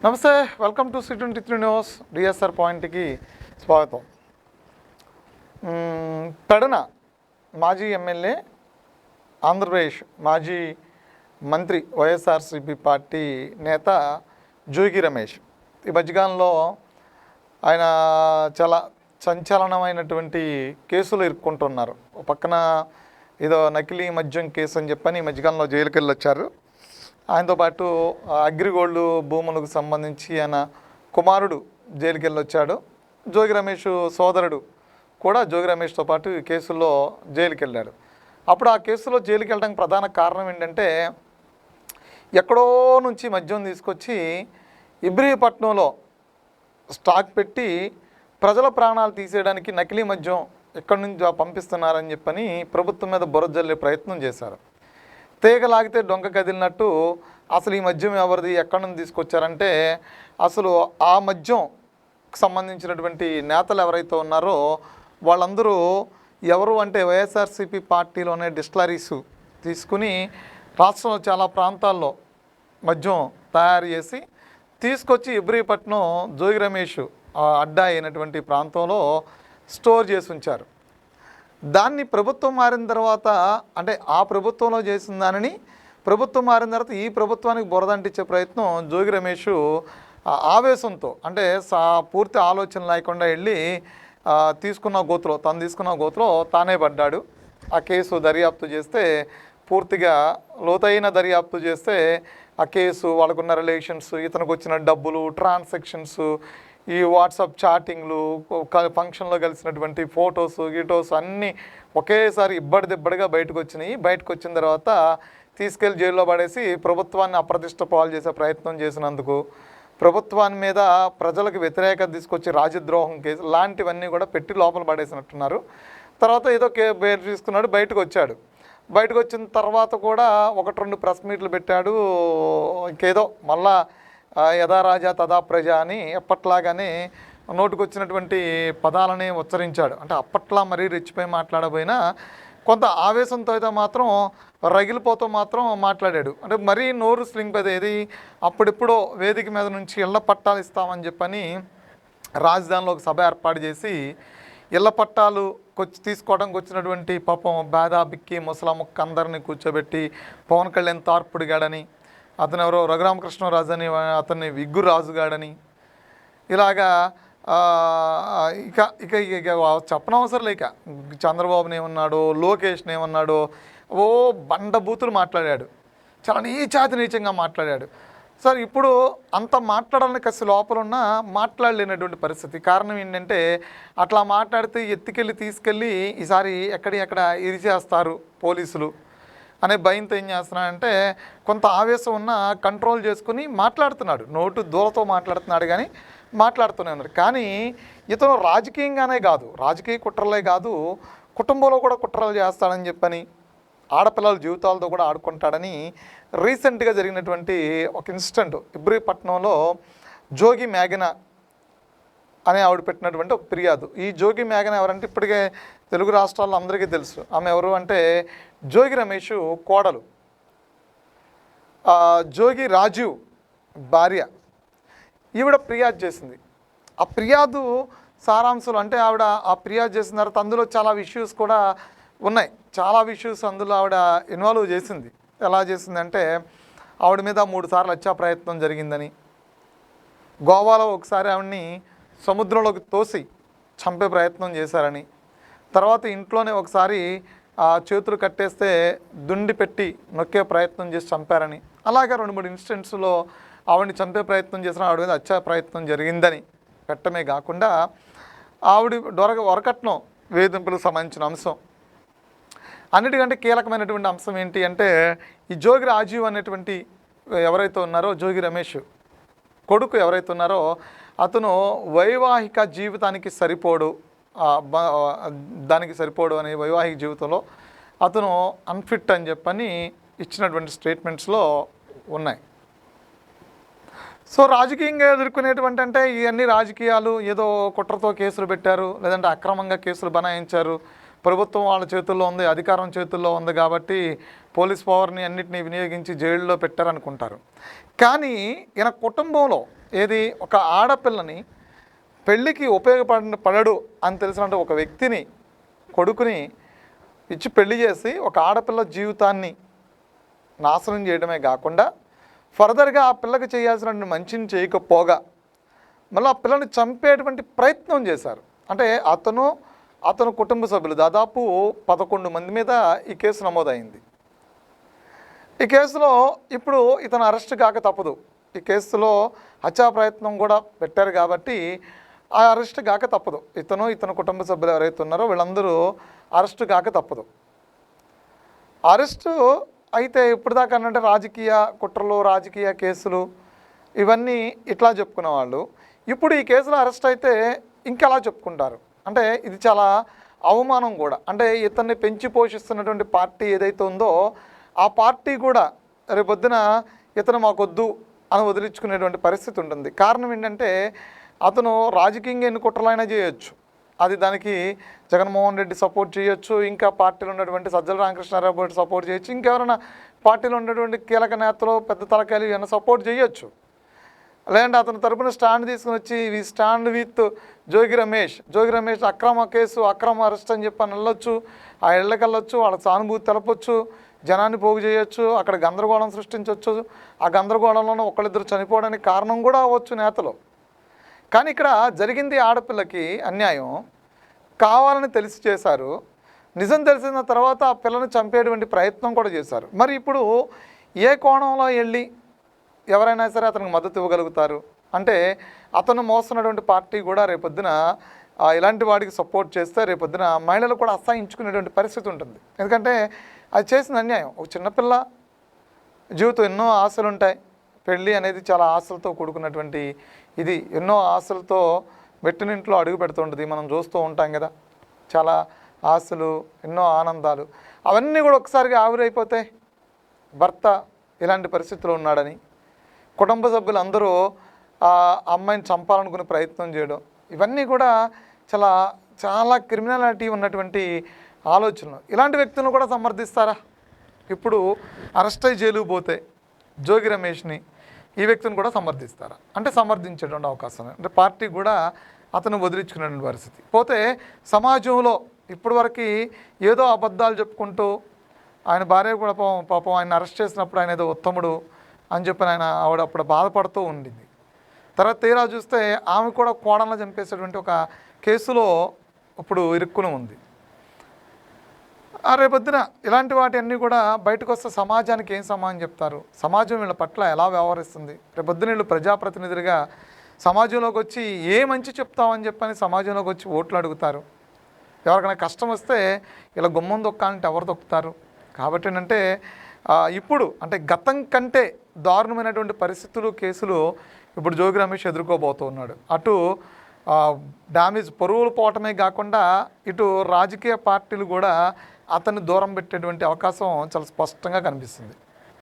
నమస్తే, welcome to C23 news. DSR పాయింట్కి స్వాగతం. పెడన మాజీ ఎమ్మెల్యే, ఆంధ్రప్రదేశ్ మాజీ మంత్రి, వైఎస్ఆర్సీపీ పార్టీ నేత జోగి రమేష్ ఈ మధ్యకాలంలో ఆయన చాలా సంచలనమైనటువంటి కేసులు ఇరుక్కుంటున్నారు. ఒక పక్కన ఏదో నకిలీ మద్యం కేసు అని చెప్పని ఈ మధ్యకాలంలో జైలుకి వెళ్ళి వచ్చారు. ఆయనతో పాటు అగ్రిగోల్డ్ భూములకు సంబంధించి ఆయన కుమారుడు జైలుకి వెళ్ళి వచ్చాడు. జోగి రమేష్ సోదరుడు కూడా జోగి రమేష్తో పాటు ఈ కేసుల్లో జైలుకి వెళ్ళాడు. అప్పుడు ఆ కేసులో జైలుకి వెళ్ళడానికి ప్రధాన కారణం ఏంటంటే, ఎక్కడో నుంచి మద్యం తీసుకొచ్చి ఇబ్రహీపట్నంలో స్టాక్ పెట్టి ప్రజల ప్రాణాలు తీసేయడానికి నకిలీ మద్యం ఎక్కడి నుంచి పంపిస్తున్నారని చెప్పని ప్రభుత్వం మీద బురద జల్లే ప్రయత్నం చేశారు. తీగలాగితే డొంక కదిలినట్టు అసలు ఈ మద్యం ఎవరిది, ఎక్కడి నుంచి తీసుకొచ్చారంటే, అసలు ఆ మద్యం సంబంధించినటువంటి నేతలు ఎవరైతే ఉన్నారో వాళ్ళందరూ ఎవరు అంటే వైఎస్ఆర్సీపీ పార్టీలోనే డిస్టిలరీస్ తీసుకుని రాష్ట్రంలో చాలా ప్రాంతాల్లో మద్యం తయారు చేసి తీసుకొచ్చి ఇబ్రహీపట్నం జోగి రమేష్ అడ్డా అయినటువంటి ప్రాంతంలో స్టోర్ చేసి ఉంచారు. దాన్ని ప్రభుత్వం మారిన తర్వాత, అంటే ఆ ప్రభుత్వంలో చేసిన దానిని ప్రభుత్వం మారిన తర్వాత ఈ ప్రభుత్వానికి బురదంటించే ప్రయత్నం జోగి రమేష్ ఆవేశంతో, అంటే పూర్తి ఆలోచన లేకుండా వెళ్ళి తను తీసుకున్న గోతులో తానే పడ్డాడు. ఆ కేసు దర్యాప్తు చేస్తే, పూర్తిగా లోతైన దర్యాప్తు చేస్తే ఆ కేసు, వాళ్ళకున్న రిలేషన్స్, ఇతనికి వచ్చిన డబ్బులు, ట్రాన్సాక్షన్స్, ఈ వాట్సాప్ చాటింగ్లు, ఫంక్షన్లో కలిసినటువంటి ఫొటోస్ అన్నీ ఒకేసారి ఇబ్బడిదిబ్బడిగా బయటకు వచ్చినాయి. బయటకు వచ్చిన తర్వాత తీసుకెళ్లి జైల్లో పడేసి ప్రభుత్వాన్ని అప్రతిష్ట పాలు చేసే ప్రయత్నం చేసినందుకు, ప్రభుత్వాన్ని మీద ప్రజలకు వ్యతిరేకత తీసుకొచ్చి రాజద్రోహం కేసు లాంటివన్నీ కూడా పెట్టి లోపల పడేసినట్టున్నారు. తర్వాత ఏదో బెయిల్ తీసుకున్నాడు, బయటకు వచ్చాడు. బయటకు వచ్చిన తర్వాత కూడా 1-2 ప్రెస్ మీట్లు పెట్టాడు. ఇంకేదో మళ్ళా యథా రాజా తదా ప్రజ అని ఎప్పట్లాగానే నోటుకొచ్చినటువంటి పదాలని ఉచ్చరించాడు. అంటే అప్పట్లా మరీ రెచ్చిపోయి మాట్లాడబోయినా కొంత ఆవేశంతో అయితే మాత్రం రగిలిపోతూ మాత్రం మాట్లాడాడు. అంటే మరీ నోరు స్లింగ్ ఏది అప్పుడెప్పుడో వేదిక మీద నుంచి ఇళ్ల పట్టాలు ఇస్తామని చెప్పని రాజధానిలో ఒక సభ ఏర్పాటు చేసి ఇళ్ల పట్టాలు తీసుకోవడానికి వచ్చినటువంటి పాపం బేదా బిక్కి ముసలమ్మక్క అందరినీ కూర్చోబెట్టి పవన్ కళ్యాణ్ తార్పుడిగాడని, అతను ఎవరో రఘురామకృష్ణరాజు అని, అతన్ని విగ్గు రాజుగాడని, ఇలాగా ఇక ఇక ఇక చెప్పనవసరం లేక చంద్రబాబుని ఏమన్నాడో, లోకేష్ని ఏమన్నాడో, ఓ బండబూతులు మాట్లాడాడు. చాలా నీచంగా మాట్లాడాడు. సార్ ఇప్పుడు అంత మాట్లాడాలని కసి లోపలున్న మాట్లాడలేనటువంటి పరిస్థితి. కారణం ఏంటంటే, అట్లా మాట్లాడితే ఎత్తుకెళ్ళి తీసుకెళ్ళి ఈసారి ఎక్కడ ఇరిచేస్తారు పోలీసులు అనే భయంతో ఏం చేస్తున్నాడంటే, కొంత ఆవేశం ఉన్న కంట్రోల్ చేసుకుని మాట్లాడుతున్నాడు. నోటు దూరతో మాట్లాడుతున్నాడు కానీ మాట్లాడుతూనే ఉన్నాడు. కానీ ఇతను రాజకీయంగానే కాదు, రాజకీయ కుట్రలే కాదు, కుటుంబంలో కూడా కుట్రలు చేస్తాడని చెప్పని, ఆడపిల్లల జీవితాలతో కూడా ఆడుకుంటాడని రీసెంట్గా జరిగినటువంటి ఒక ఇన్సిడెంట్ ఇబ్రహీపట్నంలో జోగి మేఘన అనే ఆవిడ పెట్టినటువంటి ఒక ఫిర్యాదు. ఈ జోగి మేఘన ఎవరంటే ఇప్పటికే తెలుగు రాష్ట్రాల్లో అందరికీ తెలుసు. ఆమె ఎవరు అంటే జోగి రమేష్ కోడలు, జోగి రాజీవ్ భార్య. ఈవిడ ఫిర్యాదు చేసింది. ఆ ఫిర్యాదు సారాంశాలు అంటే, ఆవిడ ఆ ఫిర్యాదు చేసిన తర్వాత అందులో చాలా ఇష్యూస్ కూడా ఉన్నాయి. చాలా ఇష్యూస్ అందులో ఆవిడ ఇన్వాల్వ్ చేసింది. ఎలా చేసిందంటే, ఆవిడ మీద 3 సార్లు హత్యా ప్రయత్నం జరిగిందని, గోవాలో ఒకసారి ఆవిడని సముద్రంలోకి తోసి చంపే ప్రయత్నం చేశారని, తర్వాత ఇంట్లోనే ఒకసారి చేతులు కట్టేస్తే దుండి పెట్టి నొక్కే ప్రయత్నం చేసి చంపారని, అలాగే 2-3 ఇన్సిడెంట్స్లో ఆవిడని చంపే ప్రయత్నం చేసిన, ఆవిడ మీద హత్యా ప్రయత్నం జరిగిందని పెట్టమే కాకుండా, ఆవిడ వరకట్నం వేధింపులకు సంబంధించిన అంశం. అన్నిటికంటే కీలకమైనటువంటి అంశం ఏంటి అంటే, ఈ జోగి రాజీవ్ అనేటువంటి ఎవరైతే ఉన్నారో, జోగి రమేష్ కొడుకు ఎవరైతే ఉన్నారో, అతను వైవాహిక జీవితానికి సరిపోడు, దానికి సరిపోడు అనే వైవాహిక జీవితంలో అతను అన్ఫిట్ అని చెప్పని ఇచ్చినటువంటి స్టేట్మెంట్స్లో ఉన్నాయి. సో రాజకీయంగా ఎదుర్కొనేటువంటి, అంటే ఇవన్నీ రాజకీయాలు, ఏదో కుట్రతో కేసులు పెట్టారు, లేదంటే అక్రమంగా కేసులు బనాయించారు, ప్రభుత్వం వాళ్ళ చేతుల్లో ఉంది, అధికారం చేతుల్లో ఉంది కాబట్టి పోలీస్ పవర్ని అన్నిటినీ వినియోగించి జైల్లో పెట్టారనుకుంటారు. కానీ ఈయన కుటుంబంలో ఏది ఒక ఆడపిల్లని పెళ్ళికి పడడు అని తెలిసినట్టు ఒక వ్యక్తిని, కొడుకుని ఇచ్చి పెళ్లి చేసి ఒక ఆడపిల్ల జీవితాన్ని నాశనం చేయడమే కాకుండా ఫర్దర్గా ఆ పిల్లకి చేయాల్సిన మంచిని చేయకపోగా మళ్ళీ ఆ పిల్లని చంపేటువంటి ప్రయత్నం చేశారు. అంటే అతను కుటుంబ సభ్యులు దాదాపు 11 మంది మీద ఈ కేసు నమోదైంది. ఈ కేసులో ఇప్పుడు ఇతను అరెస్ట్ కాక తప్పదు. ఈ కేసులో హత్యా ప్రయత్నం కూడా పెట్టారు కాబట్టి ఆ అరెస్ట్ కాక తప్పదు. ఇతను కుటుంబ సభ్యులు ఎవరైతే ఉన్నారో వీళ్ళందరూ అరెస్ట్ కాక తప్పదు. అరెస్టు అయితే ఇప్పుడు దాకా అంటే రాజకీయ కుట్రలు, రాజకీయ కేసులు ఇవన్నీ ఇట్లా చెప్పుకునే వాళ్ళు ఇప్పుడు ఈ కేసులో అరెస్ట్ అయితే ఇంకెలా చెప్పుకుంటారు అంటే ఇది చాలా అవమానం కూడా. అంటే ఇతన్ని పెంచి పోషిస్తున్నటువంటి పార్టీ ఏదైతే ఉందో ఆ పార్టీ కూడా రేపొద్దున ఇతను మాకొద్దు అని వదిలించుకునేటువంటి పరిస్థితి ఉంటుంది. కారణం ఏంటంటే అతను రాజకీయంగా ఎన్ని కుట్రలైనా చేయొచ్చు, అది దానికి జగన్మోహన్ రెడ్డి సపోర్ట్ చేయొచ్చు, ఇంకా పార్టీలో ఉన్నటువంటి సజ్జల రామకృష్ణారావు సపోర్ట్ చేయొచ్చు, ఇంకెవరైనా పార్టీలో ఉన్నటువంటి కీలక నేతలు పెద్ద తలకాయలు ఏమైనా సపోర్ట్ చేయొచ్చు. లేదంటే అతని తరపున స్టాండ్ తీసుకుని వచ్చి we stand with Jogi Ramesh అక్రమ కేసు, అక్రమ అరెస్ట్ అని చెప్పని వెళ్ళొచ్చు, ఆ ఇళ్ళకి వెళ్ళొచ్చు, వాళ్ళకి సానుభూతి తెలపొచ్చు, జనాన్ని పోగు చేయొచ్చు, అక్కడ గందరగోళం సృష్టించవచ్చు. ఆ గందరగోళంలోనూ ఒకళ్ళిద్దరు చనిపోవడానికి కారణం కూడా అవ్వచ్చు నేతలు. కానీ ఇక్కడ జరిగింది ఆడపిల్లకి అన్యాయం, కావాలని తెలిసి చేశారు. నిజం తెలిసిన తర్వాత ఆ పిల్లని చంపేటువంటి ప్రయత్నం కూడా చేశారు. మరి ఇప్పుడు ఏ కోణంలో వెళ్ళి ఎవరైనా సరే అతనికి మద్దతు ఇవ్వగలుగుతారు అంటే అతను మోస్తున్నటువంటి పార్టీ కూడా రేపొద్దున ఇలాంటి వాడికి సపోర్ట్ చేస్తే రేపొద్దున మహిళలు కూడా అసహించుకునేటువంటి పరిస్థితి ఉంటుంది. ఎందుకంటే అది చేసిన అన్యాయం. ఒక చిన్నపిల్ల జీవితం ఎన్నో ఆశలు ఉంటాయి. పెళ్ళి అనేది చాలా ఆశలతో కూడుకున్నటువంటి ఇది, ఎన్నో ఆశలతో మెట్టినింట్లో అడుగు పెడుతుంటుంది. మనం చూస్తూ ఉంటాం కదా, చాలా ఆశలు, ఎన్నో ఆనందాలు, అవన్నీ కూడా ఒకసారిగా ఆవిరైపోతే భర్త ఇలాంటి పరిస్థితిలో ఉన్నాడని కుటుంబ సభ్యులు అందరూ ఆ అమ్మాయిని చంపాలనుకునే ప్రయత్నం చేయడం, ఇవన్నీ కూడా చాలా చాలా క్రిమినాలిటీ ఉన్నటువంటి ఆలోచనలు. ఇలాంటి వ్యక్తులను కూడా సమర్థిస్తారా? ఇప్పుడు అరెస్ట్ అయ్యి జైలుకు పోతే జోగి రమేష్ని, ఈ వ్యక్తిని కూడా సమర్థిస్తారా అంటే సమర్థించేటువంటి అవకాశం అంటే పార్టీ కూడా అతను వదిలించుకునేటువంటి పరిస్థితి. పోతే సమాజంలో ఇప్పటివరకు ఏదో అబద్ధాలు చెప్పుకుంటూ ఆయన భార్య కూడా పాపం ఆయన అరెస్ట్ చేసినప్పుడు ఆయన ఏదో ఉత్తముడు అని చెప్పి ఆవిడ అప్పుడు బాధపడుతూ ఉండింది. తర్వాత తీరా చూస్తే ఆమె కూడా కోడలను చంపేసేటువంటి ఒక కేసులో ఇప్పుడు ఇరుక్కుని ఉంది. రేపొద్దున ఇలాంటి వాటి అన్నీ కూడా బయటకు వస్తే సమాజానికి ఏం సమాధానం చెప్తారు? సమాజం వీళ్ళ పట్ల ఎలా వ్యవహరిస్తుంది? రేపొద్దున వీళ్ళు ప్రజాప్రతినిధులుగా సమాజంలోకి వచ్చి ఏ మంచి చెప్తామని చెప్పని సమాజంలోకి వచ్చి ఓట్లు అడుగుతారు. ఎవరికైనా కష్టం వస్తే ఇలా గుమ్మం దొక్కాలంటే ఎవరు దొక్కుతారు? కాబట్టి ఏంటంటే ఇప్పుడు అంటే గతం కంటే దారుణమైనటువంటి పరిస్థితులు, కేసులు ఇప్పుడు జోగి రమేష్ ఎదుర్కోబోతూ ఉన్నాడు. అటు డ్యామేజ్ పరువులు పోవటమే కాకుండా ఇటు రాజకీయ పార్టీలు కూడా అతన్ని దూరం పెట్టేటువంటి అవకాశం చాలా స్పష్టంగా కనిపిస్తుంది.